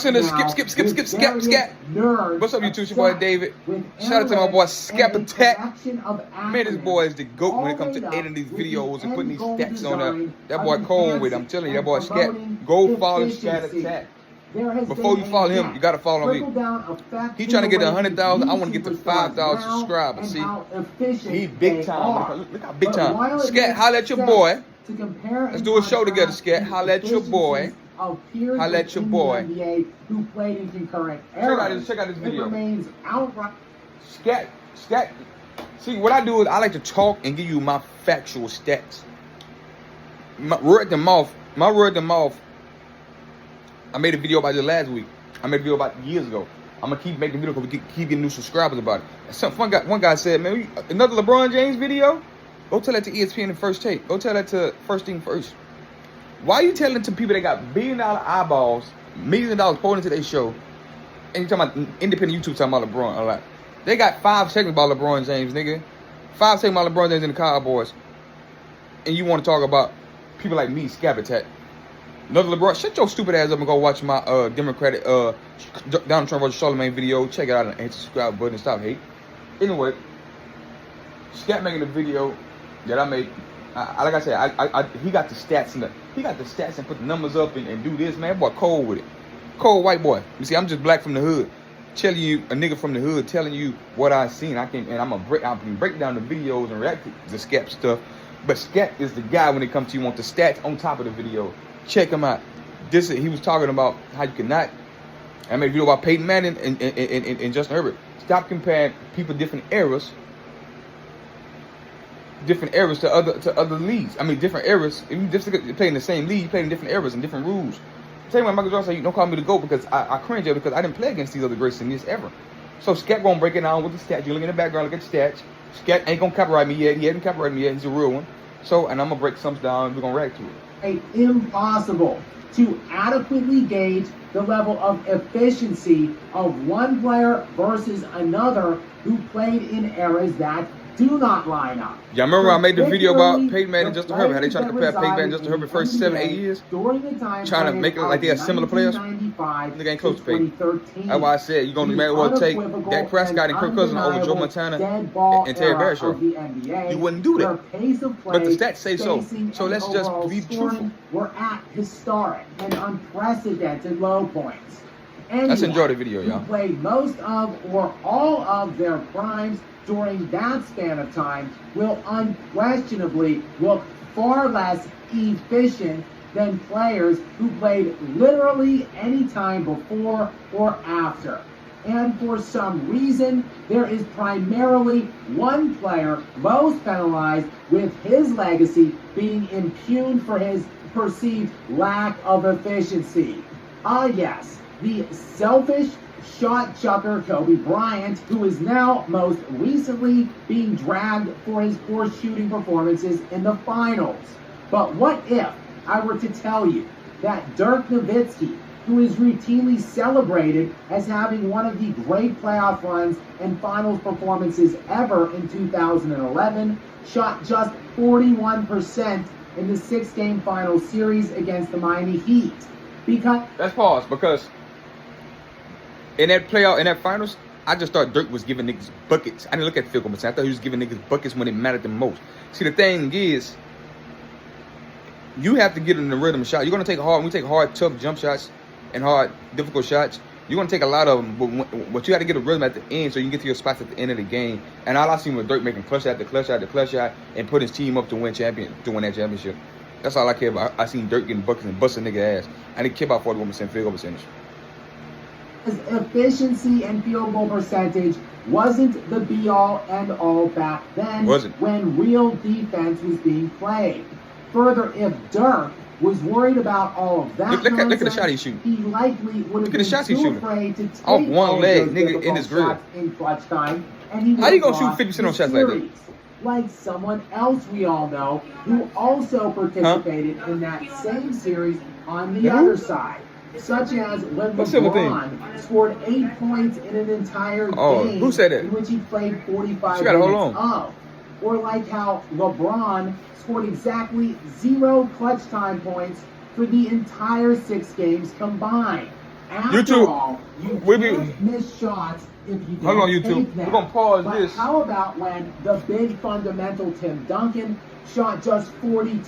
Skip. What's up, YouTube? It's your boy David. Shout out to my boy Skep Attack. Man, this boy is the GOAT when it comes to editing these videos and putting these stats on there. That boy cold with it. I'm telling you, that boy Skep. Go follow Skep Attack. Before you follow him, you gotta follow me. He trying to get to 100,000. I want to get to 5,000 subscribers. See, he big time. Look how big time. Skep, holla at your boy. Let's do a show together, Skep. Holla at your boy. Holla at your boy. Who played in concurrent eras. Check out this video. Remains outright. Scat. See, what I do is I like to talk and give you my factual stats. My word to mouth. I made a video about this last week. I made a video about years ago. I'm gonna keep making videos because we keep getting new subscribers about it. One guy said, man, another LeBron James video? Go tell that to ESPN in First Take. Go tell that to First Thing First. Why are you telling to people that got $1 billion eyeballs, $millions poured into their show, and you talking about independent YouTube talking about LeBron a lot? They got 5 seconds about LeBron James, nigga. 5 seconds about LeBron James and the Cowboys. And you want to talk about people like me, Scab Attack. Another LeBron, shut your stupid ass up and go watch my Democratic Donald Trump versus Charlemagne video. Check it out and hit the subscribe button and stop hate. Anyway, Scab making a video that I made. Like I said, he got the stats and put the numbers up and do this, man. Boy, cold with it. Cold white boy. You see, I'm just black from the hood. Telling you, a nigga from the hood, telling you what I seen. I can break down the videos and react to the Skep stuff. But Skep is the guy when it comes to you want the stats on top of the video. Check him out. He was talking about how you cannot. I made a video about Peyton Manning and Justin Herbert. Stop comparing people different eras to other leagues. I mean, different eras. If you play in the same league, you play in different eras and different rules. Same way Michael Jordan said, you don't call me the GOAT because I cringe at it because I didn't play against these other greats in this ever. So Skep gonna break it down with the stats. You look in the background, look at the stats. Skep ain't gonna copyright me yet. He hasn't copyrighted me yet. He's a real one. So, and I'm gonna break some down and we're gonna react to it. Impossible to adequately gauge the level of efficiency of one player versus another who played in eras that do not line up. Y'all remember I made the video about Peyton Manning and Justin Herbert, how they trying to compare Peyton Manning and Justin Herbert first 7-8 years? Trying to make it like they are similar players? Nigga ain't close to Peyton. That's why I said you're going to take Dak Prescott and Kirk Cousins over Joe Montana and Terry Bradshaw. You wouldn't do that. But the stats say so. So let's just be truthful. We're at historic and unprecedented low points. Let's enjoy the video, y'all. Who played most of or all of their primes during that span of time will unquestionably look far less efficient than players who played literally any time before or after. And for some reason, there is primarily one player most penalized, with his legacy being impugned for his perceived lack of efficiency. Yes, the selfish shot chucker Kobe Bryant, who is now most recently being dragged for his poor shooting performances in the finals. But what if I were to tell you that Dirk Nowitzki, who is routinely celebrated as having one of the great playoff runs and finals performances ever in 2011, shot just 41% in the 6-game final series against the Miami Heat? Let's pause, because in that finals, I just thought Dirk was giving niggas buckets. I didn't look at field goal percentage. I thought he was giving niggas buckets when it mattered the most. See, the thing is, you have to get in the rhythm of shot. You're gonna take hard, tough jump shots and hard, difficult shots. You're gonna take a lot of them, but you got to get a rhythm at the end so you can get to your spots at the end of the game. And all I seen was Dirk making clutch after clutch after clutch shot and put his team up to win that championship. That's all I care about. I seen Dirk getting buckets and busting nigga ass. I didn't care about 41% field goal percentage. His efficiency and field goal percentage wasn't the be-all, end-all back then when real defense was being played. Further, if Dirk was worried about all of that look at the shot he's shooting. He likely would have been too afraid to take off one leg, nigga, in his grill. In clutch time, and he how you gonna shoot 50% on shots like that? Like someone else we all know who also participated in that same series on the other side. Such as when LeBron scored 8 points in an entire game who said that? in which he played 45 minutes of. Or like how LeBron scored exactly 0 clutch time points for the entire 6 games combined. After YouTube, all, you we'll be- can't miss shots if you don't Hold on, YouTube. take them. We're gonna pause But this. how about when the big fundamental Tim Duncan shot just 42%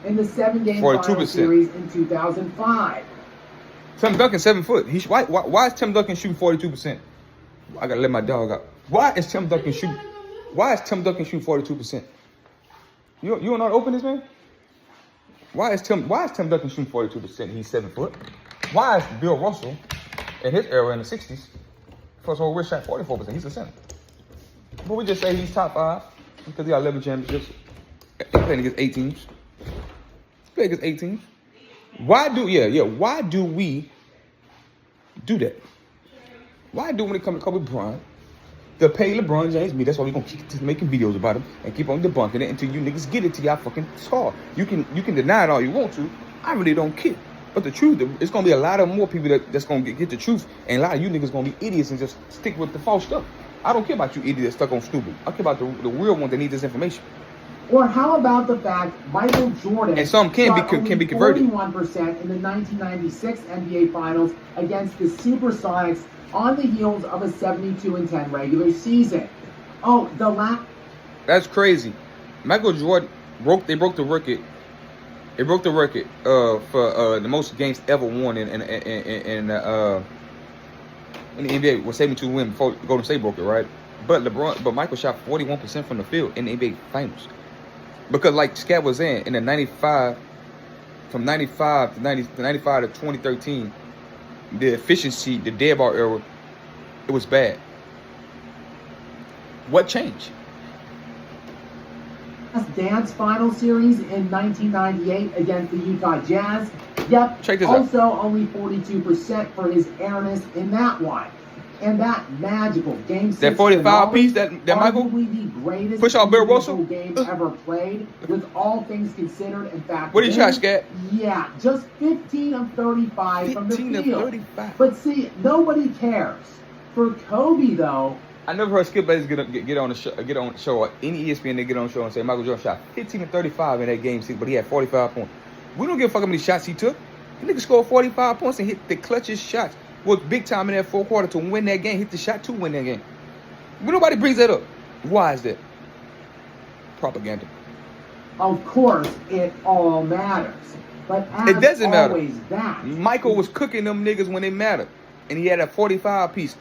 in the 7-game final 42%. series in 2005? Tim Duncan 7 foot. Why is Tim Duncan shooting 42%? I gotta let my dog out. Why is Tim Duncan shooting 42%? You don't know how to open this, man? Why is Tim Duncan shooting 42%? He's 7 foot. Why is Bill Russell in his era in the 60s? First of all, we're shot 44%. He's a center. But we just say he's top 5 because he got 11 championships. He's playing against 8 teams. Why do we do that? Why do when it comes to Kobe Bryant, to pay LeBron James me? That's why we're gonna keep making videos about him and keep on debunking it until you niggas get it to y'all fucking scar. You can deny it all you want to. I really don't care. But the truth, it's gonna be a lot of more people that's gonna get the truth, and a lot of you niggas gonna be idiots and just stick with the false stuff. I don't care about you idiots stuck on stupid. I care about the real ones that need this information. Or how about the fact Michael Jordan And some can be converted. 41% in the 1996 NBA Finals against the Supersonics on the heels of a 72-10 regular season. Oh, That's crazy. Michael Jordan broke the record. It broke the record for the most games ever won in the NBA with 72 wins before Golden State broke it, right? But Michael shot 41% from the field in the NBA Finals. Because like Scat was saying, in the 95 to 2013, the efficiency, the dead ball era, it was bad. What changed? Dance final series in 1998 against the Utah Jazz. Yep, Check this also only 42% for his airness in that one. And that magical game 6 That 45 piece that Michael arguably the greatest push out Bill Russell game ever played, with all things considered. In fact, What did he shot, Scat? Yeah, just 15 of 35 from the 15 of field. 35. But see, nobody cares. For Kobe, though, I never heard Skip Bayless get on the show or any ESPN they get on the show and say Michael Jordan shot 15 of 35 in that game 6, but he had 45 points. We don't give a fuck how many shots he took. The nigga scored 45 points and hit the clutchest shots. Was big time in that fourth quarter to win that game. Hit the shot to win that game. But nobody brings that up. Why is that? Propaganda. of course, it all matters. But as It doesn't matter. always that. Michael was cooking them niggas when it mattered. And he had a 45 piece.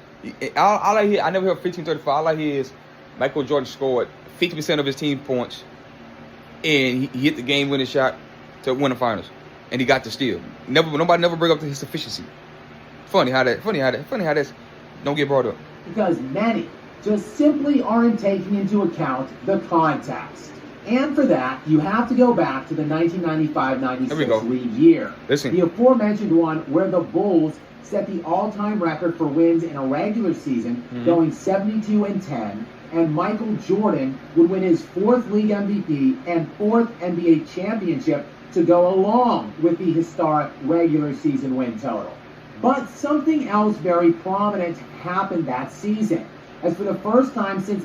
All I hear, I never heard 15-35. All I hear is Michael Jordan scored 50% of his team points. And he hit the game-winning shot to win the finals. And he got the steal. Nobody never bring up his efficiency. Funny how that's don't get brought up. Because many just simply aren't taking into account the context. And for that, you have to go back to the 1995-96 league year. Listen. The aforementioned one where the Bulls set the all-time record for wins in a regular season, going 72-10, and Michael Jordan would win his 4th league MVP and 4th NBA championship to go along with the historic regular season win total. But something else very prominent happened that season, as for the first time since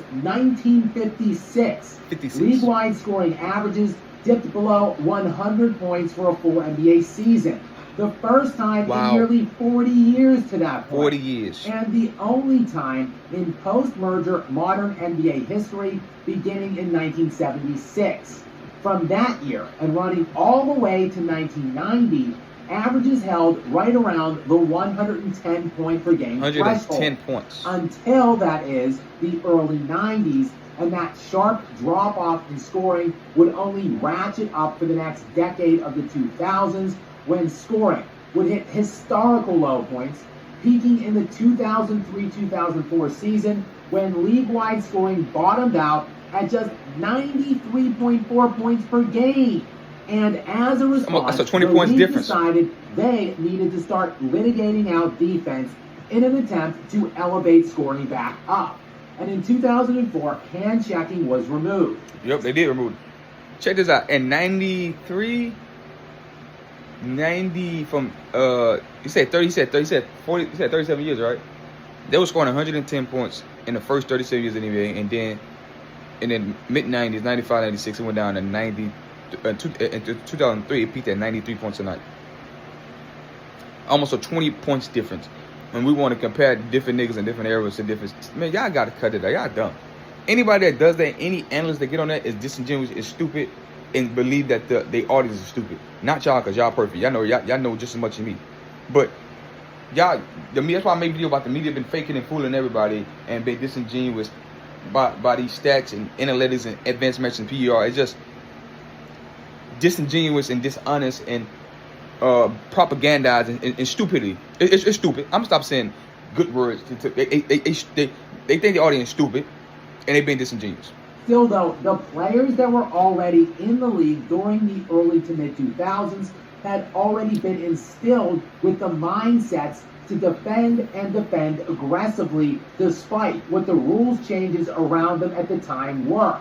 1956, league-wide scoring averages dipped below 100 points for a full NBA season. The first time in nearly 40 years to that point. 40 years. And the only time in post-merger modern NBA history, beginning in 1976. From that year and running all the way to 1990, averages held right around the 110 point per game 110 threshold. points. Until, that is, the early 90s, and that sharp drop-off in scoring would only ratchet up for the next decade of the 2000s, when scoring would hit historical low points, peaking in the 2003-2004 season, when league-wide scoring bottomed out at just 93.4 points per game. And as a response, that's a 20 the points league difference. decided they needed to start litigating out defense in an attempt to elevate scoring back up. And in 2004, hand checking was removed. Yep, they did remove it. Check this out. In 90 from he said 37 years, right? They were scoring 110 points in the first 37 years of the NBA, and then in the mid 90s, 95, 96, it went down to 90. In 2003, it peaked at 93 points a night. almost a 20 points difference. When we want to compare different niggas in different eras to different, man, y'all gotta cut it out. Y'all dumb. Anybody that does that, any analyst that get on that is disingenuous, is stupid, and believe that the audience is stupid. Not y'all, cause y'all perfect. Y'all know just as much as me. But y'all, that's why I made a video about the media been faking and fooling everybody and been disingenuous by these stats and analytics and advanced metrics and PER. It's just disingenuous and dishonest and propagandized and stupidity. It's stupid. I'm gonna stop saying good words. They think the audience is stupid, and they've been disingenuous. Still, though, the players that were already in the league during the early to mid 2000s had already been instilled with the mindsets to defend and defend aggressively despite what the rules changes around them at the time were.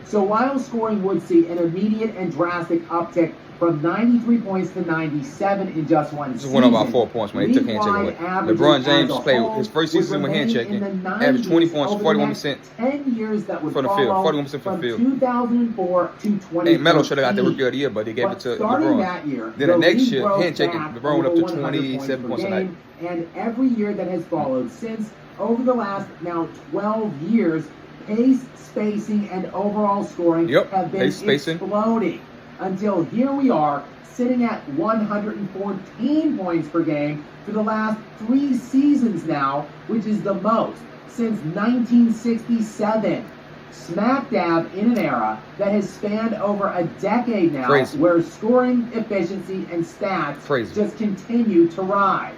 So while scoring would see an immediate and drastic uptick from 93 points to 97 in just one season. This went up about 4 points when they took hand check away. LeBron James played his first season with hand checking, averaged 20 points, 41%. 10 years that would from the field, 41% from the field. 2004 to 2013. Hey, Melo should have got the Rookie of the Year, but they gave it to LeBron. That year, then the next year, hand checking, LeBron went up to 27 points a night. And every year that has followed since, over the last now 12 years, pace, spacing, and overall scoring have been exploding. Until here we are, sitting at 114 points per game for the last 3 seasons now, which is the most since 1967. Smack dab in an era that has spanned over a decade now, where scoring efficiency and stats just continue to rise.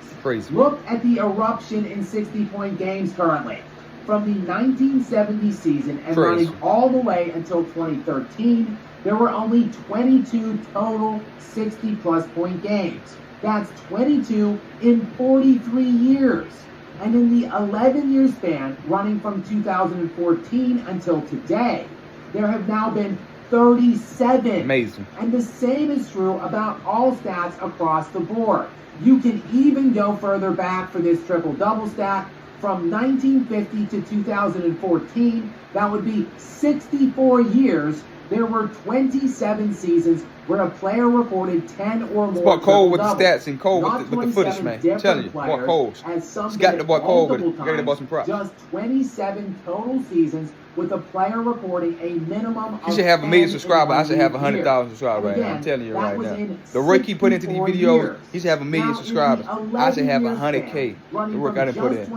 Look at the eruption in 60-point games currently. From the 1970 season and running all the way until 2013, there were only 22 total 60-plus point games. That's 22 in 43 years. And in the 11-year span, running from 2014 until today, there have now been 37. Amazing. And the same is true about all stats across the board. You can even go further back for this triple-double stat. From 1950 to 2014, that would be 64 years. There were 27 seasons where a player recorded 10 or more. Boy Cole with the stats and Cole with the footage, man. I'm telling you, boy Cole. He's got the boy Cole with it. Got to bust some props. Just 27 total seasons with a player recording a minimum of. He should have 1 million subscribers. I should have 100,000 subscribers right now. I'm telling you right now. The work he put into these videos, he should have 1 million subscribers. I should have 100K. The work I didn't put in.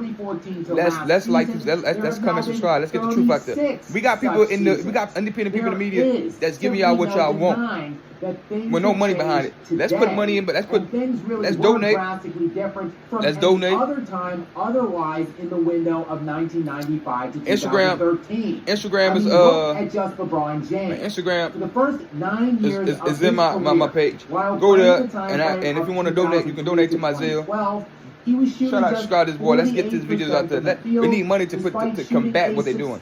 Let's come and subscribe. Let's get the truth out there. We got people we got independent people in the media that's giving y'all what y'all want. With no money behind it. Let's put money in, but let's donate. Let's donate. Other time, otherwise, in the window of 1995 to 2013. Instagram is look at just LeBron James. Instagram for the first 9 years is in my page. Go there and if you want to donate, you can donate to my Zelle. Shout out, subscribe to this boy. Let's get these videos out there. We need money to combat what they're doing.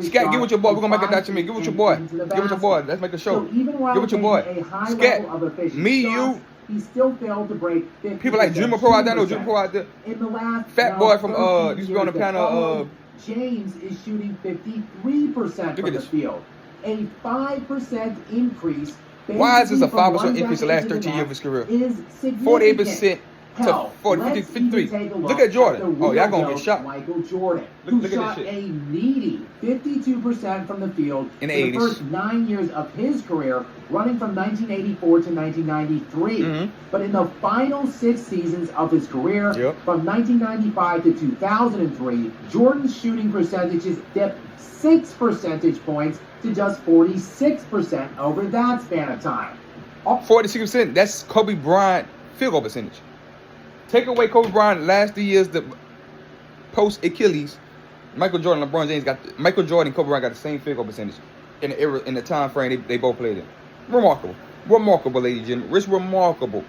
Scat, get with your boy. We're gonna make a documentary. Get with your boy. Get with your boy. Let's make a show. Get with your boy. Scat, me, you. He still failed to break 50. People like Dreamer Pro out there. No Dreamer Pro out there. In the last Fat boy from used to be on the panel. James is shooting 53% from the field. A 5% increase. Why is this a 5% increase the last 13 years of his career? 48%. To 40, 53. Look at Jordan. Oh, y'all gonna get shot. Michael Jordan, look shot at this shit. A needy 52% from the field in the 80s. The first 9 years of his career, running from 1984 to 1993. But in the final 6 seasons of his career, from 1995 to 2003, Jordan's shooting percentages dipped 6 percentage points to just 46% over that span of time. 46%. That's Kobe Bryant field goal percentage. Take away Kobe Bryant last 3 years, the post Achilles, Michael Jordan, LeBron James Michael Jordan and Kobe Bryant got the same field goal percentage in the era, in the time frame they both played in. Remarkable, ladies and gentlemen. It's remarkable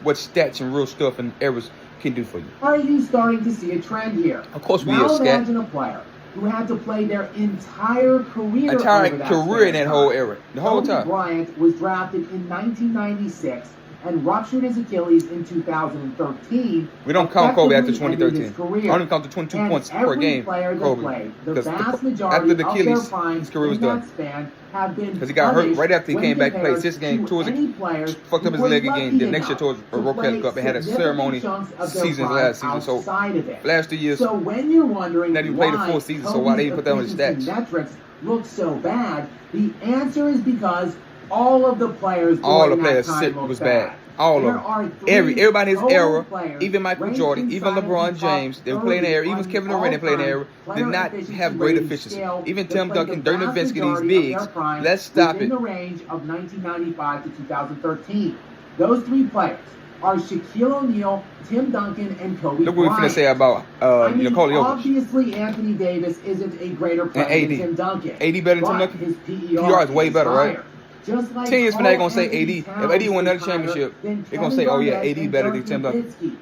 what stats and real stuff and eras can do for you. Are you starting to see a trend here? Of course we now are, Scat. Imagine a player who had to play their entire career in that whole era, the whole Kobe time. Bryant was drafted in 1996 and ruptured his Achilles in 2013. We don't count Kobe after effectively ended his 2013. career. I only count the 22 And points per every game. player that Kobe. played, the Because vast majority after the of Achilles, their primes his career was in that done. span have been Because he got hurt punished right after he when came back to play compared 6 games, to any players fucked up who his were leg lucky again. The next year enough towards a to Rope play Cup and had a significant ceremony chunks of their seasons prime last season. So outside of it. last 2 years, So when you're wondering Not even played the why full season, so why they didn't put that on his Kobe's efficiency stats? metrics look so bad, the answer is because all of the players all the during players that time look was bad. bad. All There of are them. three Everybody in his total era, players even Michael ranked Jordan, even inside of LeBron the top James, they were playing the 30 era. Even on Kevin the Durant, they played the era, all-time did not player have great efficiency efficiency. scale Even that Tim played Duncan, the Dirk vast Nowitzki, these majority of bigs. their prime Let's stop within it. the range of 1995 to 2013. Those three players are Shaquille O'Neal, Tim Duncan, and Kobe Look what we're Bryant. finna say about I mean, Nikola Jokic. obviously Anthony Davis isn't a greater player And than AD. Tim Duncan. AD better than Tim but Duncan? his PR is way better, right? higher. Just like 10 years from now, they're gonna say Anthony AD. If Towns AD won is another championship, higher than they're gonna say, Kevin oh yeah, Garnett AD and better than Dirk Tim Duncan. Nowitzki.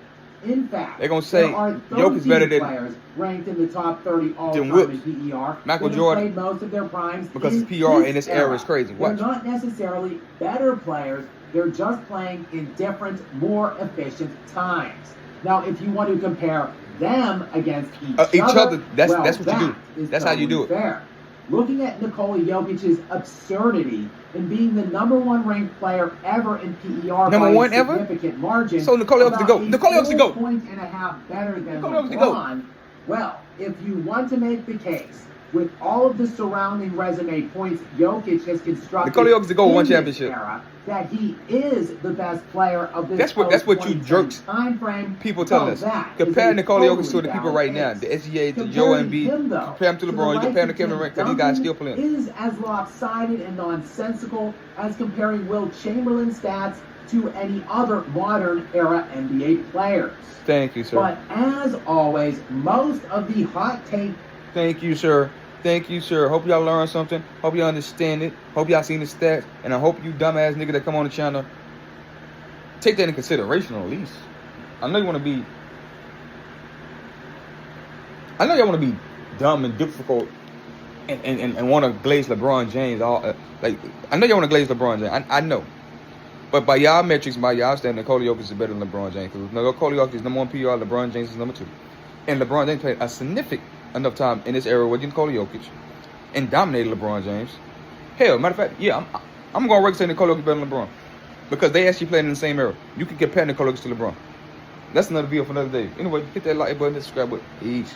In fact, They're gonna say there are Jokic's better 13 than players ranked in the top 30 all-time Whip. in PER. Michael that have Jordan. played most of their primes Because in his PR in this this era is crazy. They're Watch. not necessarily better players. They're just playing in different, more efficient times. Now, if you want to compare them against each other, that's well, what you do. is That's how you do totally it. fair. Looking at Nikola Jokic's absurdity in being the #1 ranked player ever in PER Number by one a ever? significant margin. So Nikola Jokic to go. about a Nikola Jokic to go. full point and a half better than Nikola Jokic to go. LeBron. Well, if you want to make the case with all of the surrounding resume points Jokic has constructed Nikola Jokic to go in one this championship. era, that he is the best player of this That's what you post-2010 jerks time frame. people tell us. Compare Nikola Jokic to the people right now. The SGA, the Joe Embiid. Compare him to LeBron. You compare him to Kevin Durant because these guys still playing. Is as lopsided and nonsensical as comparing Will Chamberlain's stats to any other modern era NBA players. Thank you, sir. But as always, most of the hot take. Thank you, sir. Thank you, sir. Hope y'all learned something. Hope y'all understand it. Hope y'all seen the stats. And I hope you dumbass nigga that come on the channel take that in consideration at least. I know you want to be. I know y'all want to be dumb and difficult and want to glaze LeBron James. I know y'all want to glaze LeBron James. I know. But by y'all metrics, by y'all standard, Nikola Jokic is better than LeBron James. Because Nikola Jokic is #1 PR, LeBron James is #2. And LeBron James played a significant enough time in this era with Nikola Jokic and dominated LeBron James. Hell, matter of fact, yeah, I'm going to say Nikola Jokic better than LeBron. Because they actually played in the same era. You can compare Nikola Jokic to LeBron. That's another video for another day. Anyway, hit that like button, subscribe button. Peace.